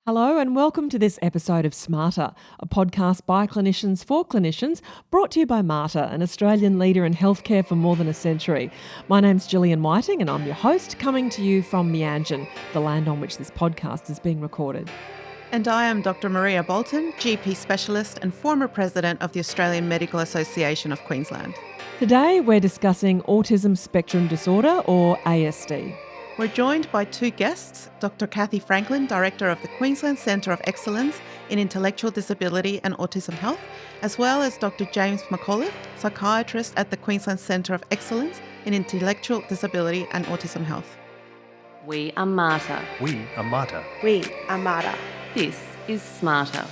Hello and welcome to this episode of sMater, a podcast by clinicians for clinicians, brought to you by Mater, an Australian leader in healthcare for more than a century. My name's Gillian Whiting and I'm your host, coming to you from Meanjin, the land on which this podcast is being recorded. And I am Dr. Maria Bolton, GP specialist and former president of the Australian Medical Association of Queensland. Today we're discussing Autism Spectrum Disorder, or ASD. We're joined by two guests, Dr. Cathy Franklin, Director of the Queensland Centre of Excellence in Intellectual Disability and Autism Health, as well as Dr. James McAuliffe, Psychiatrist at the Queensland Centre of Excellence in Intellectual Disability and Autism Health. We are Mater. We are Mater. We are Mater. This is sMater.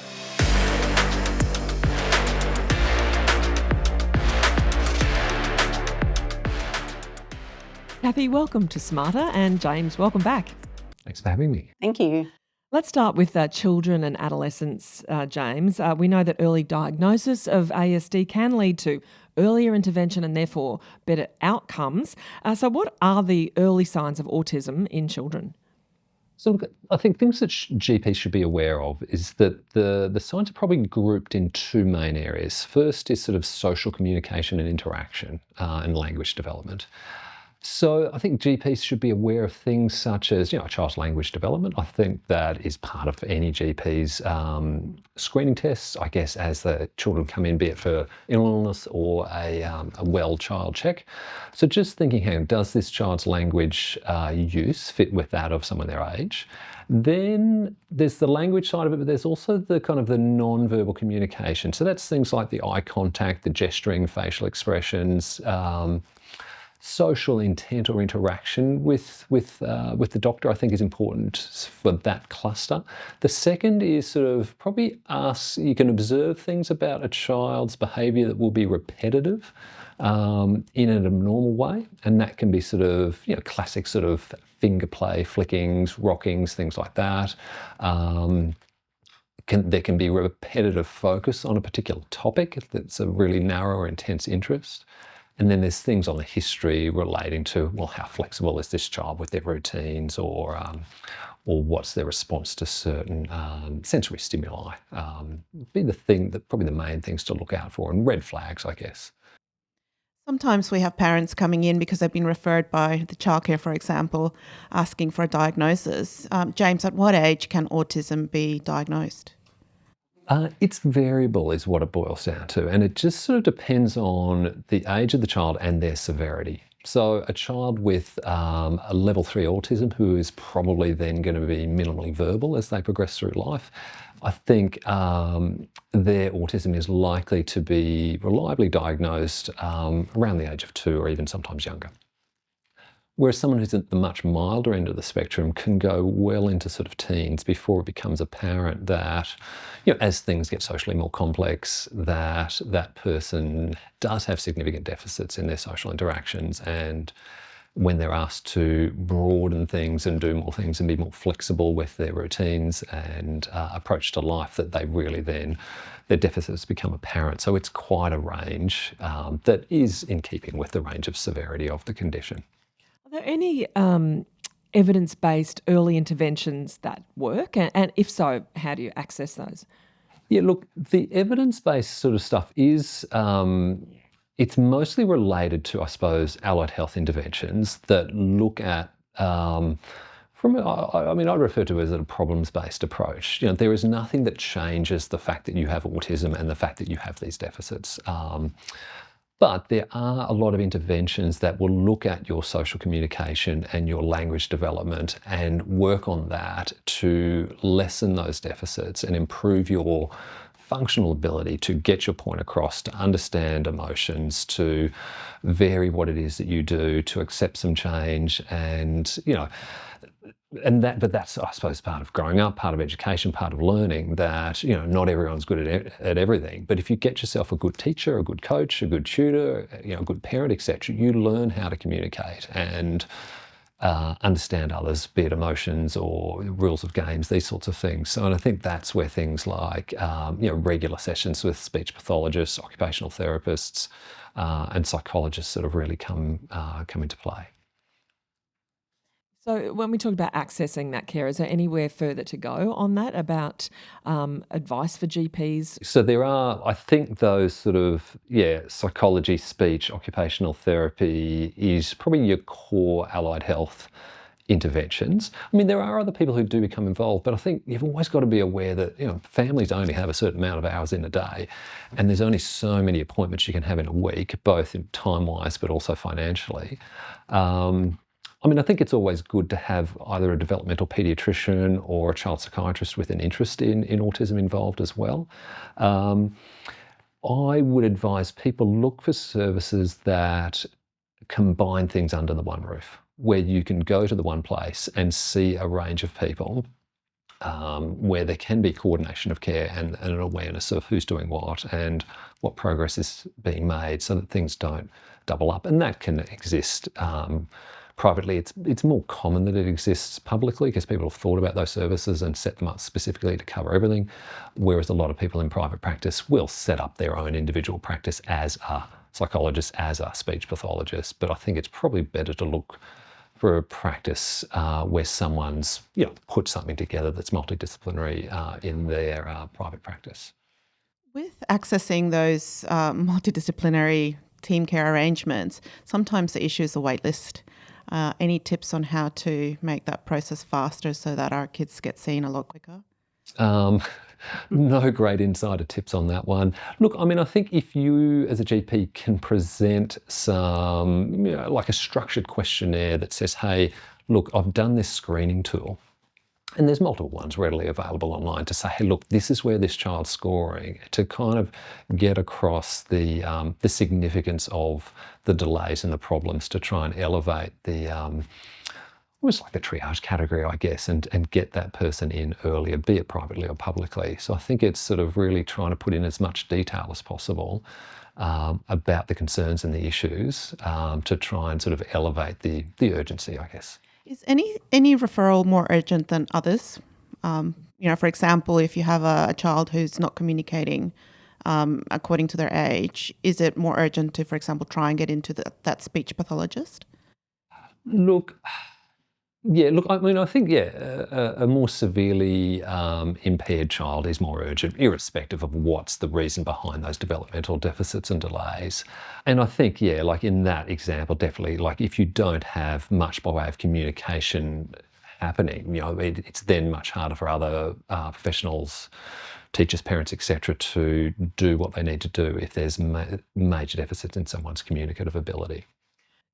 Cathy, welcome to sMater, and James, welcome back. Thanks for having me. Thank you. Let's start with children and adolescents, James. We know that early diagnosis of ASD can lead to earlier intervention and therefore better outcomes. So what are the early signs of autism in children? So look, I think things that GPs should be aware of is that the signs are probably grouped in two main areas. First is sort of social communication and interaction and language development. So I think GPs should be aware of things such as, a child's language development. I think that is part of any GP's screening tests, I guess, as the children come in, be it for illness or a well child check. So just thinking, does this child's language use fit with that of someone their age? Then there's the language side of it, but there's also the kind of the non-verbal communication. So that's things like the eye contact, the gesturing, facial expressions, social intent or interaction with the doctor, I think, is important for that cluster. The second is sort of probably you can observe things about a child's behaviour that will be repetitive in an abnormal way, and that can be sort of classic sort of finger play, flickings, rockings, things like that. There can be repetitive focus on a particular topic that's a really narrow or intense interest. And then there's things on the history relating to, how flexible is this child with their routines, or what's their response to certain sensory stimuli. Be probably the main things to look out for, and red flags, I guess. Sometimes we have parents coming in because they've been referred by the childcare, for example, asking for a diagnosis. James, at what age can autism be diagnosed? It's variable is what it boils down to, and it just sort of depends on the age of the child and their severity. So a child with a level 3 autism who is probably then going to be minimally verbal as they progress through life, I think their autism is likely to be reliably diagnosed around the age of 2 or even sometimes younger. Whereas someone who's at the much milder end of the spectrum can go well into sort of teens before it becomes apparent that, as things get socially more complex, that person does have significant deficits in their social interactions, and when they're asked to broaden things and do more things and be more flexible with their routines and approach to life, that they really then, their deficits become apparent. So it's quite a range that is in keeping with the range of severity of the condition. Are there any evidence-based early interventions that work? And if so, how do you access those? Yeah, look, the evidence-based sort of stuff is, it's mostly related to, I suppose, allied health interventions that look at, I refer to it as a problems-based approach. There is nothing that changes the fact that you have autism and the fact that you have these deficits. But there are a lot of interventions that will look at your social communication and your language development and work on that to lessen those deficits and improve your functional ability to get your point across, to understand emotions, to vary what it is that you do, to accept some change, but that's, I suppose, part of growing up, part of education, part of learning that, not everyone's good at everything. But if you get yourself a good teacher, a good coach, a good tutor, a good parent, etc., you learn how to communicate and understand others, be it emotions or rules of games, these sorts of things. So, and I think that's where things like, regular sessions with speech pathologists, occupational therapists, and psychologists sort of really come into play. So when we talk about accessing that care, is there anywhere further to go on that about advice for GPs? So there are, I think, those sort of, psychology, speech, occupational therapy is probably your core allied health interventions. I mean, there are other people who do become involved, but I think you've always got to be aware that, families only have a certain amount of hours in a day, and there's only so many appointments you can have in a week, both in time-wise but also financially. I think it's always good to have either a developmental paediatrician or a child psychiatrist with an interest in autism involved as well. I would advise people look for services that combine things under the one roof, where you can go to the one place and see a range of people, where there can be coordination of care and an awareness of who's doing what and what progress is being made so that things don't double up. And that can exist privately. It's more common that it exists publicly because people have thought about those services and set them up specifically to cover everything, whereas a lot of people in private practice will set up their own individual practice as a psychologist, as a speech pathologist. But I think it's probably better to look for a practice where someone's put something together that's multidisciplinary in their private practice. With accessing those multidisciplinary team care arrangements, sometimes the issue is the wait list. Any tips on how to make that process faster so that our kids get seen a lot quicker? No great insider tips on that one. Look, I think if you as a GP can present some, like a structured questionnaire that says, hey, look, I've done this screening tool, and there's multiple ones readily available online to say, hey, look, this is where this child's scoring, to kind of get across the significance of the delays and the problems to try and elevate the almost like the triage category, I guess, and get that person in earlier, be it privately or publicly. So I think it's sort of really trying to put in as much detail as possible about the concerns and the issues to try and sort of elevate the urgency, I guess. Is any referral more urgent than others? For example, if you have a child who's not communicating according to their age, is it more urgent to, for example, try and get into that speech pathologist? Look, I think, a more severely impaired child is more urgent, irrespective of what's the reason behind those developmental deficits and delays. And I think, like in that example, definitely, like if you don't have much by way of communication happening, it's then much harder for other professionals, teachers, parents, etc., to do what they need to do if there's major deficits in someone's communicative ability.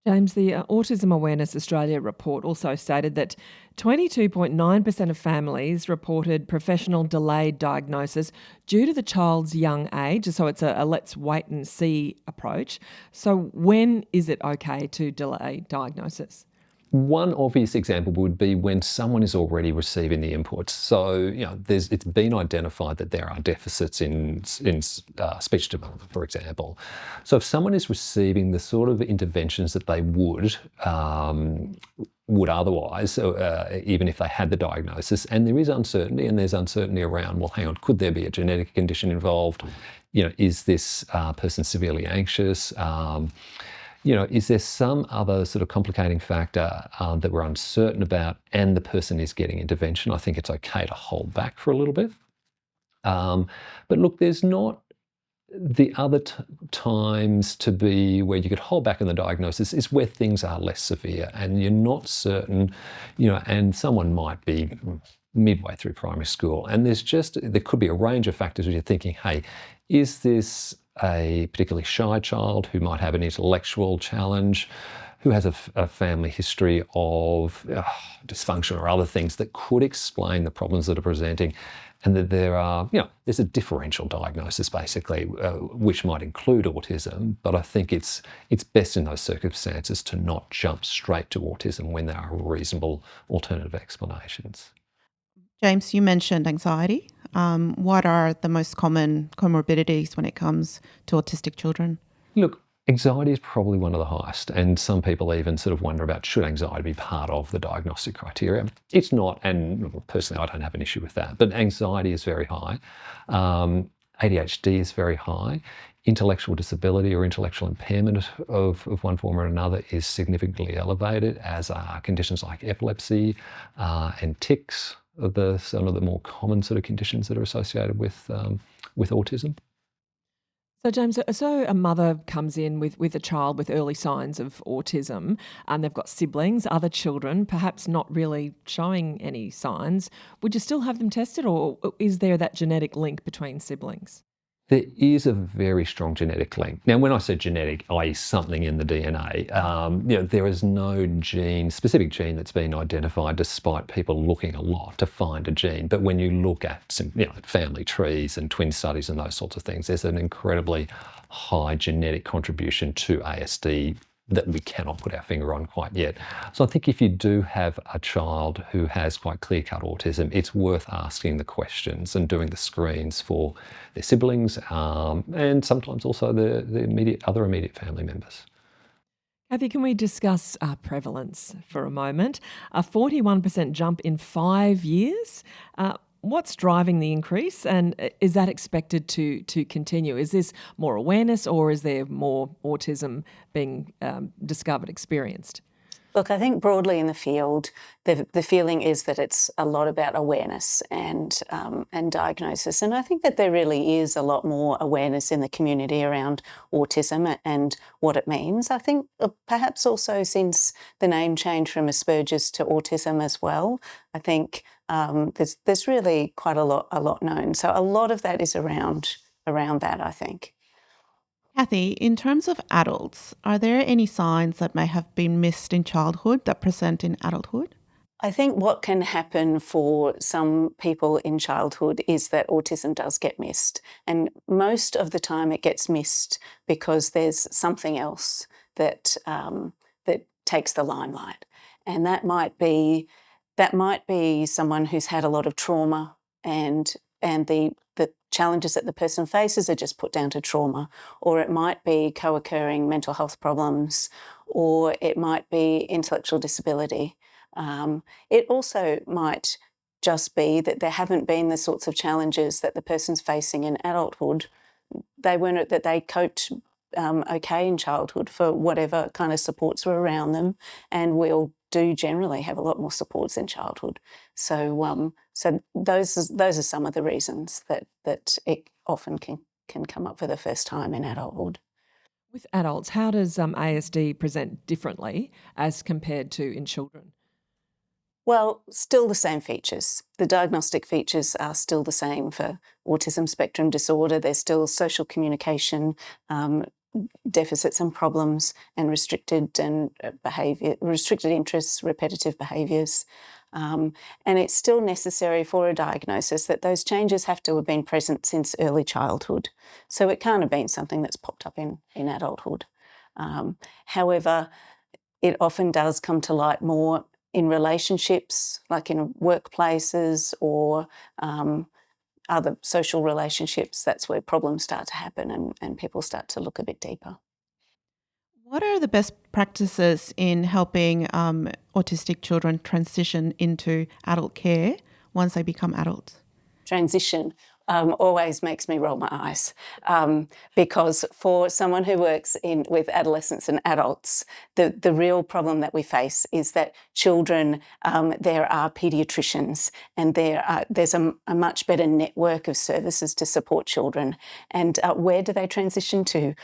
James, the Autism Awareness Australia report also stated that 22.9% of families reported professional delayed diagnosis due to the child's young age. So it's a let's wait and see approach. So when is it okay to delay diagnosis? One obvious example would be when someone is already receiving the inputs. So, it's been identified that there are deficits in speech development, for example. So if someone is receiving the sort of interventions that they would otherwise, even if they had the diagnosis, and there is uncertainty, and there's uncertainty around, well, hang on, could there be a genetic condition involved? Is this person severely anxious? Is there some other sort of complicating factor that we're uncertain about and the person is getting intervention? I think it's okay to hold back for a little bit. But look, there's not the other times to be where you could hold back on the diagnosis is where things are less severe and you're not certain, and someone might be midway through primary school and there could be a range of factors where you're thinking, hey, is this a particularly shy child who might have an intellectual challenge, who has a family history of dysfunction or other things that could explain the problems that are presenting, and that there's a differential diagnosis basically, which might include autism. But I think it's best in those circumstances to not jump straight to autism when there are reasonable alternative explanations. James, you mentioned anxiety. What are the most common comorbidities when it comes to autistic children? Look, anxiety is probably one of the highest, and some people even sort of wonder about should anxiety be part of the diagnostic criteria. It's not, and personally I don't have an issue with that, but anxiety is very high. ADHD is very high. intellectual disability or intellectual impairment of one form or another is significantly elevated, as are conditions like epilepsy and tics, some of the more common sort of conditions that are associated with autism. So, James, so a mother comes in with a child with early signs of autism, and they've got siblings, other children, perhaps not really showing any signs. Would you still have them tested, or is there that genetic link between siblings? There is a very strong genetic link. Now, when I say genetic, i.e. something in the DNA, there is no specific gene that's been identified, despite people looking a lot to find a gene. But when you look at family trees and twin studies and those sorts of things, there's an incredibly high genetic contribution to ASD that we cannot put our finger on quite yet. So I think if you do have a child who has quite clear-cut autism, it's worth asking the questions and doing the screens for their siblings and sometimes also the other immediate family members. Cathy, can we discuss prevalence for a moment? A 41% jump in 5 years. What's driving the increase, and is that expected to continue? Is this more awareness, or is there more autism being discovered, experienced? Look, I think broadly in the field, the feeling is that it's a lot about awareness and diagnosis, and I think that there really is a lot more awareness in the community around autism and what it means. I think perhaps also since the name change from Asperger's to autism as well, I think there's really quite a lot known. So a lot of that is around that, I think. Cathy, in terms of adults, are there any signs that may have been missed in childhood that present in adulthood? I think what can happen for some people in childhood is that autism does get missed. And most of the time it gets missed because there's something else that takes the limelight. And that might be someone who's had a lot of trauma, and the challenges that the person faces are just put down to trauma, or it might be co-occurring mental health problems, or it might be intellectual disability. It also might just be that there haven't been the sorts of challenges that the person's facing in adulthood. They coped okay in childhood for whatever kind of supports were around them, and we'll do generally have a lot more supports in childhood. So those are some of the reasons that it often can come up for the first time in adulthood. With adults, how does ASD present differently as compared to in children? Well, still the same features. The diagnostic features are still the same for autism spectrum disorder. There's still social communication deficits and problems, and restricted interests, repetitive behaviours. And it's still necessary for a diagnosis that those changes have to have been present since early childhood. So it can't have been something that's popped up in adulthood. However, it often does come to light more in relationships, like in workplaces or other social relationships. That's where problems start to happen and people start to look a bit deeper. What are the best practices in helping autistic children transition into adult care once they become adults? Transition always makes me roll my eyes because for someone who works with adolescents and adults, the real problem that we face is that children, there are paediatricians, and there's a much better network of services to support children. And where do they transition to?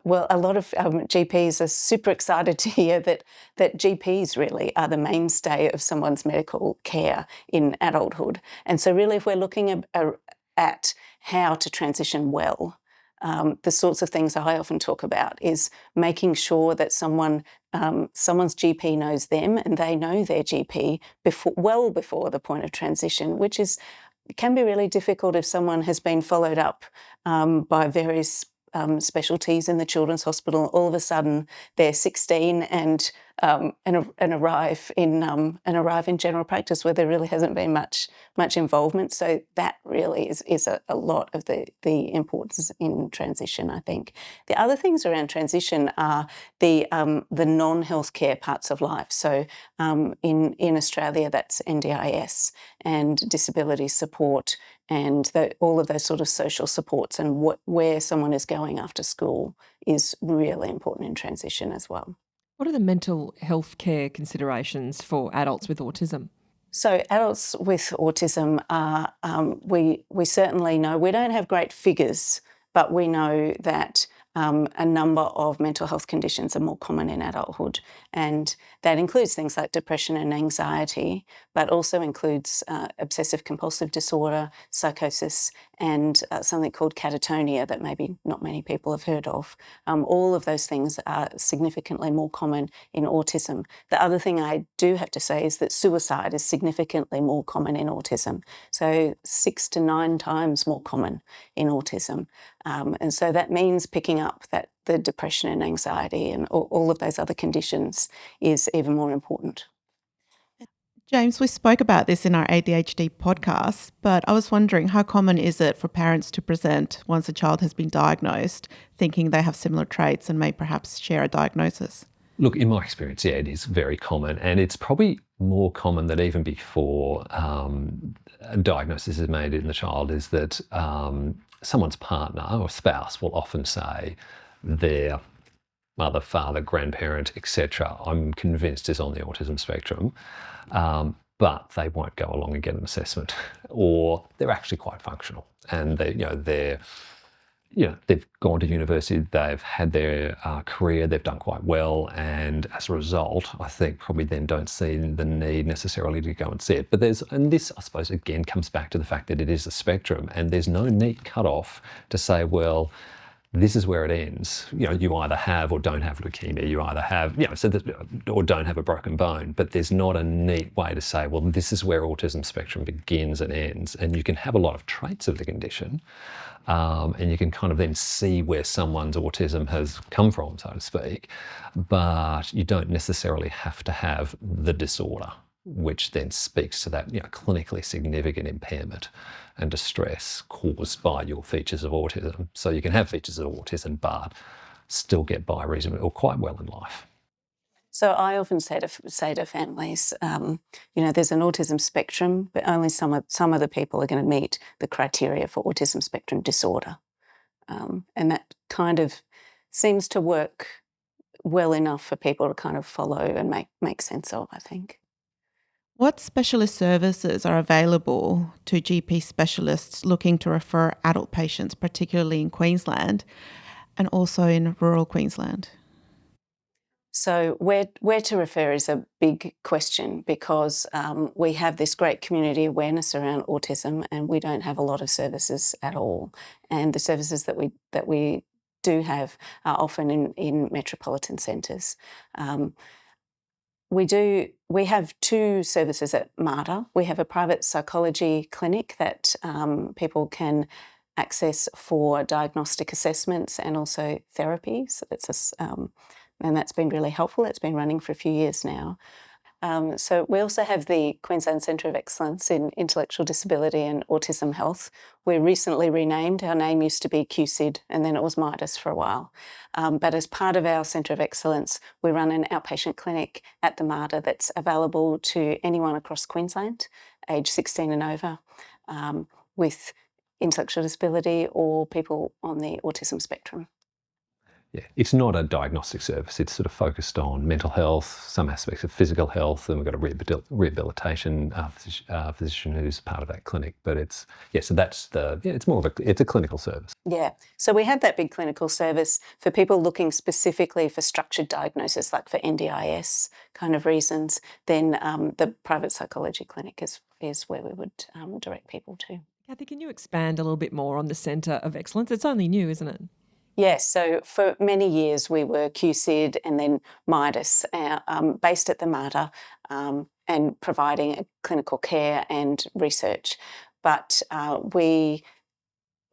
Well, a lot of GPs are super excited to hear that GPs really are the mainstay of someone's medical care in adulthood. And so really, if we're looking at how to transition well, the sorts of things I often talk about is making sure that someone's GP knows them and they know their GP well before the point of transition, which can be really difficult if someone has been followed up by various specialties in the children's hospital. All of a sudden they're 16 and and arrive in general practice where there really hasn't been much involvement. So that really is a lot of the importance in transition, I think. The other things around transition are the non-healthcare parts of life. So in Australia, that's NDIS and disability support and all of those sort of social supports, and where someone is going after school is really important in transition as well. What are the mental health care considerations for adults with autism? So adults with autism are, we certainly know, we don't have great figures, but we know that a number of mental health conditions are more common in adulthood, and that includes things like depression and anxiety, but also includes obsessive compulsive disorder, psychosis, and something called catatonia that maybe not many people have heard of. All of those things are significantly more common in autism. The other thing I do have to say is that suicide is significantly more common in autism, so 6 to 9 times more common in autism. And so that means picking up that the depression and anxiety and all of those other conditions is even more important. James, we spoke about this in our ADHD podcast, but I was wondering, how common is it for parents to present once a child has been diagnosed, thinking they have similar traits and may perhaps share a diagnosis? Look, in my experience, yeah, it is very common, and it's probably more common that even before a diagnosis is made in the child is that someone's partner or spouse will often say their mother, father, grandparent, etc., I'm convinced is on the autism spectrum, but they won't go along and get an assessment, or they're actually quite functional, and they've gone to university, they've had their career, they've done quite well, and as a result, I think probably then don't see the need necessarily to go and see it. But and this, I suppose, again comes back to the fact that it is a spectrum, and there's no neat cutoff to say, well, this is where it ends. You either have or don't have leukemia. You either have, or don't have a broken bone. But there's not a neat way to say, well, this is where autism spectrum begins and ends. And you can have a lot of traits of the condition, and you can kind of then see where someone's autism has come from, so to speak. But you don't necessarily have to have the disorder, which then speaks to that clinically significant impairment and distress caused by your features of autism. So you can have features of autism but still get by reasonably or quite well in life. So I often say to families, there's an autism spectrum, but only some of the people are going to meet the criteria for autism spectrum disorder, and that kind of seems to work well enough for people to kind of follow and make sense of, I think. What specialist services are available to GP specialists looking to refer adult patients, particularly in Queensland and also in rural Queensland? So where to refer is a big question, because we have this great community awareness around autism, and we don't have a lot of services at all. And the services that we do have are often in metropolitan centres. We have 2 services at MATER. We have a private psychology clinic that people can access for diagnostic assessments and also therapies. And that's been really helpful. It's been running for a few years now. So we also have the Queensland Centre of Excellence in Intellectual Disability and Autism Health. We're recently renamed. Our name used to be QSID, and then it was MIDAS for a while. But as part of our Centre of Excellence, we run an outpatient clinic at the MATER that's available to anyone across Queensland, age 16 and over, with intellectual disability or people on the autism spectrum. Yeah, it's not a diagnostic service. It's sort of focused on mental health, some aspects of physical health, and we've got a rehabilitation physician who's part of that clinic. But it's more of it's a clinical service. Yeah, so we have that big clinical service for people looking specifically for structured diagnosis, like for NDIS kind of reasons. Then the private psychology clinic is where we would direct people to. Cathy, can you expand a little bit more on the Centre of Excellence? It's only new, isn't it? Yes, so for many years we were QSID and then MIDAS, based at the MATER, and providing clinical care and research. But we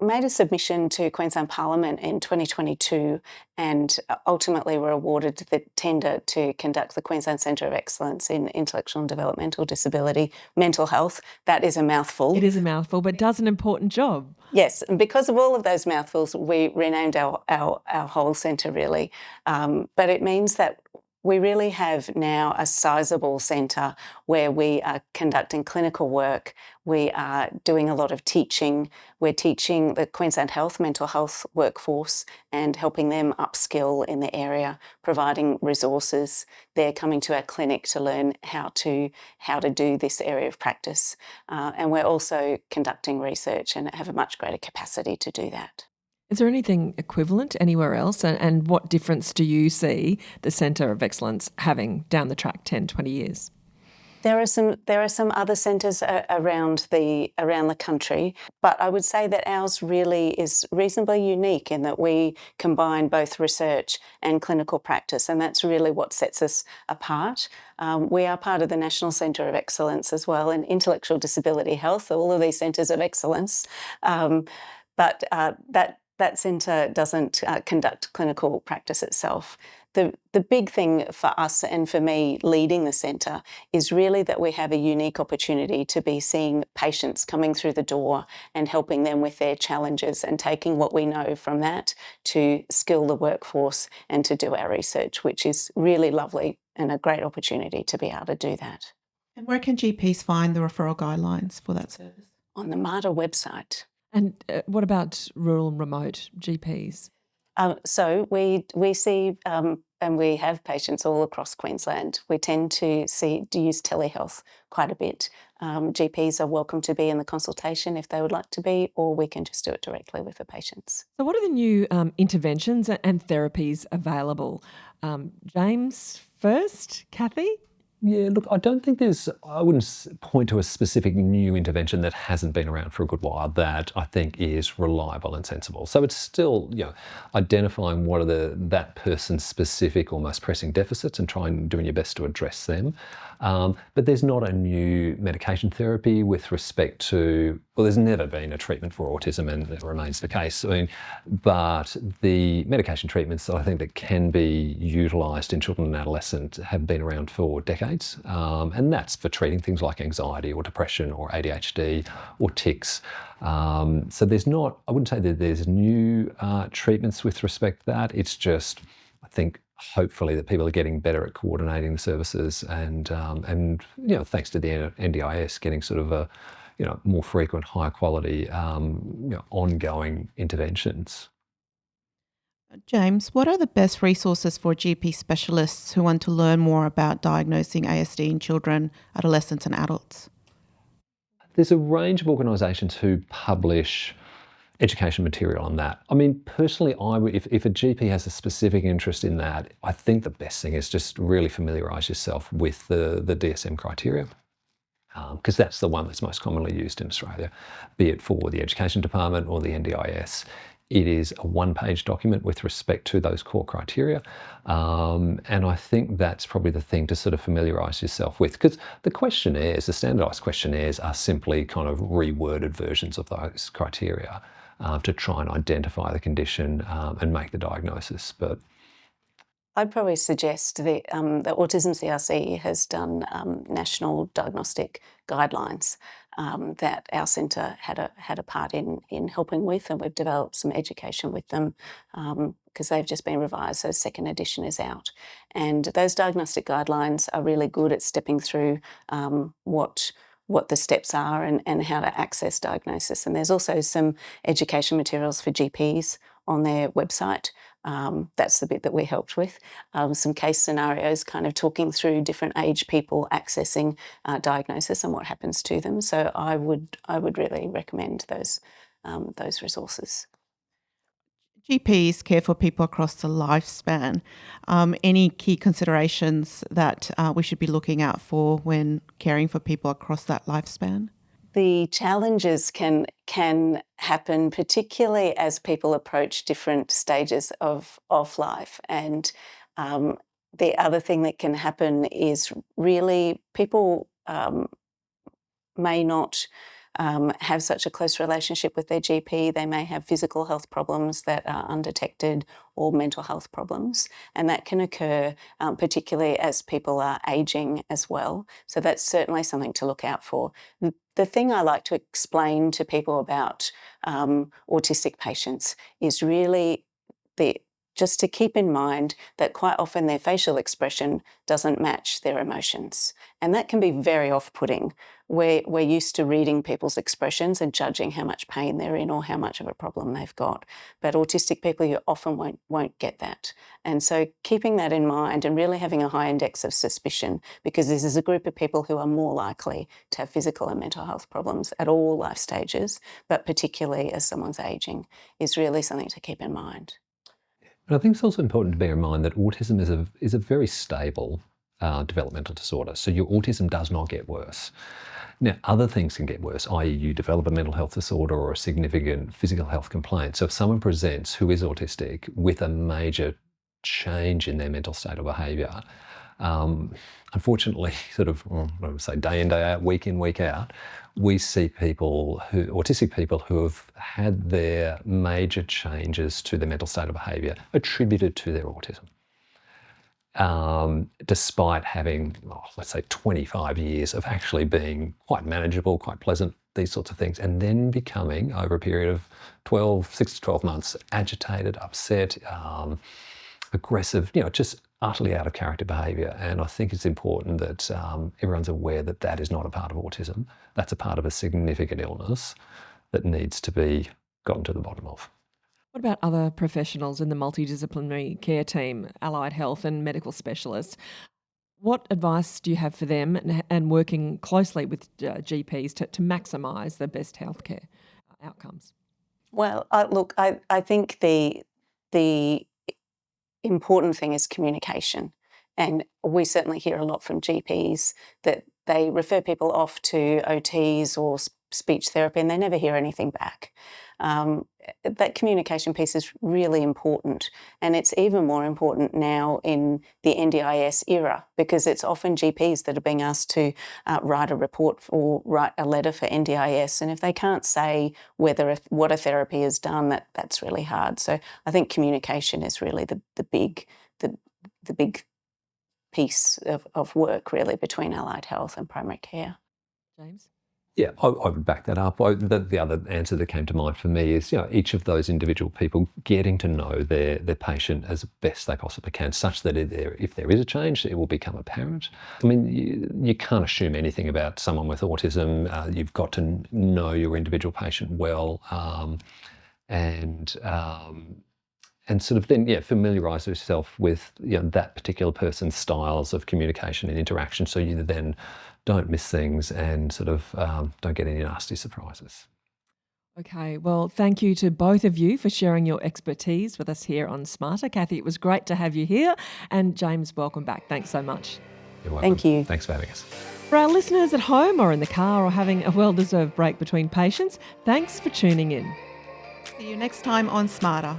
made a submission to Queensland Parliament in 2022 and ultimately were awarded the tender to conduct the Queensland Centre of Excellence in Intellectual and Developmental Disability Mental Health. That is a mouthful. It is a mouthful, but does an important job. Yes, and because of all of those mouthfuls, we renamed our whole centre really. But it means that we really have now a sizable centre where we are conducting clinical work, we are doing a lot of teaching, we're teaching the Queensland Health mental health workforce and helping them upskill in the area, providing resources. They're coming to our clinic to learn how to do this area of practice. And we're also conducting research and have a much greater capacity to do that. Is there anything equivalent anywhere else? And what difference do you see the Centre of Excellence having down the track 10, 20 years? There are some other centres around the country, but I would say that ours really is reasonably unique in that we combine both research and clinical practice, and that's really what sets us apart. We are part of the National Centre of Excellence as well in intellectual disability health, all of these centres of excellence, but that centre doesn't conduct clinical practice itself. The big thing for us and for me leading the centre is really that we have a unique opportunity to be seeing patients coming through the door and helping them with their challenges and taking what we know from that to skill the workforce and to do our research, which is really lovely and a great opportunity to be able to do that. And where can GPs find the referral guidelines for that service? On the MARTA website. And what about rural and remote GPs? So we see, and we have patients all across Queensland. We tend to use telehealth quite a bit. GPs are welcome to be in the consultation if they would like to be, or we can just do it directly with the patients. So what are the new interventions and therapies available? James first, Cathy? Yeah, look, I wouldn't point to a specific new intervention that hasn't been around for a good while that I think is reliable and sensible. So it's still, identifying what are that person's specific or most pressing deficits and doing your best to address them. But there's not a new medication therapy with respect to, well, there's never been a treatment for autism and that remains the case. But the medication treatments that I think that can be utilised in children and adolescents have been around for decades. And that's for treating things like anxiety or depression or ADHD or tics. So I wouldn't say that there's new treatments with respect to that. It's just, I think, hopefully that people are getting better at coordinating the services and thanks to the NDIS getting sort of a more frequent, higher quality, ongoing interventions. James, what are the best resources for GP specialists who want to learn more about diagnosing ASD in children, adolescents and adults? There's a range of organisations who publish education material on that. I mean, personally, if a GP has a specific interest in that, I think the best thing is just really familiarise yourself with the DSM criteria. Because that's the one that's most commonly used in Australia, be it for the Education Department or the NDIS. It is a one-page document with respect to those core criteria. And I think that's probably the thing to sort of familiarise yourself with, because the standardised questionnaires are simply kind of reworded versions of those criteria to try and identify the condition and make the diagnosis. But I'd probably suggest that the Autism CRC has done national diagnostic guidelines that our centre had a part in helping with, and we've developed some education with them because they've just been revised, so second edition is out. And those diagnostic guidelines are really good at stepping through what the steps are and how to access diagnosis. And there's also some education materials for GPs on their website. That's the bit that we helped with. Some case scenarios kind of talking through different age people accessing diagnosis and what happens to them. So I would really recommend those resources. GPs care for people across the lifespan. Any key considerations that we should be looking out for when caring for people across that lifespan? The challenges can happen, particularly as people approach different stages of life. And the other thing that can happen is really people may not have such a close relationship with their GP. They may have physical health problems that are undetected or mental health problems, and that can occur particularly as people are ageing as well. So that's certainly something to look out for. The thing I like to explain to people about autistic patients is really just to keep in mind that quite often their facial expression doesn't match their emotions. And that can be very off-putting. We're used to reading people's expressions and judging how much pain they're in or how much of a problem they've got. But autistic people, you often won't get that. And so keeping that in mind and really having a high index of suspicion, because this is a group of people who are more likely to have physical and mental health problems at all life stages, but particularly as someone's ageing, is really something to keep in mind. And I think it's also important to bear in mind that autism is a very stable developmental disorder. So your autism does not get worse. Now, other things can get worse, i.e. you develop a mental health disorder or a significant physical health complaint. So if someone presents who is autistic with a major change in their mental state or behaviour, unfortunately, sort of, I would say day in, day out, week in, week out, we see autistic people who have had their major changes to their mental state of behaviour attributed to their autism. Despite having, let's say, 25 years of actually being quite manageable, quite pleasant, these sorts of things, and then becoming, over a period of 6 to 12 months, agitated, upset, aggressive, just utterly out of character behaviour. And I think it's important that everyone's aware that that is not a part of autism. That's a part of a significant illness that needs to be gotten to the bottom of. What about other professionals in the multidisciplinary care team, allied health and medical specialists? What advice do you have for them and working closely with GPs to maximise the best healthcare outcomes? Well, look, I think the important thing is communication. And we certainly hear a lot from GPs that they refer people off to OTs or speech therapy and they never hear anything back. That communication piece is really important, and it's even more important now in the NDIS era, because it's often GPs that are being asked to write a report or write a letter for NDIS, and if they can't say what a therapy is done, that's really hard. So I think communication is really the big piece of work really between allied health and primary care. James? Yeah, I would back that up. The other answer that came to mind for me is, each of those individual people getting to know their patient as best they possibly can, such that if there is a change, it will become apparent. I mean, you can't assume anything about someone with autism. You've got to know your individual patient well, and sort of then, familiarise yourself with that particular person's styles of communication and interaction, so you then don't miss things and sort of don't get any nasty surprises. Okay, well, thank you to both of you for sharing your expertise with us here on sMater. Cathy, it was great to have you here. And James, welcome back. Thanks so much. You're welcome. Thank you. Thanks for having us. For our listeners at home or in the car or having a well-deserved break between patients, thanks for tuning in. See you next time on sMater.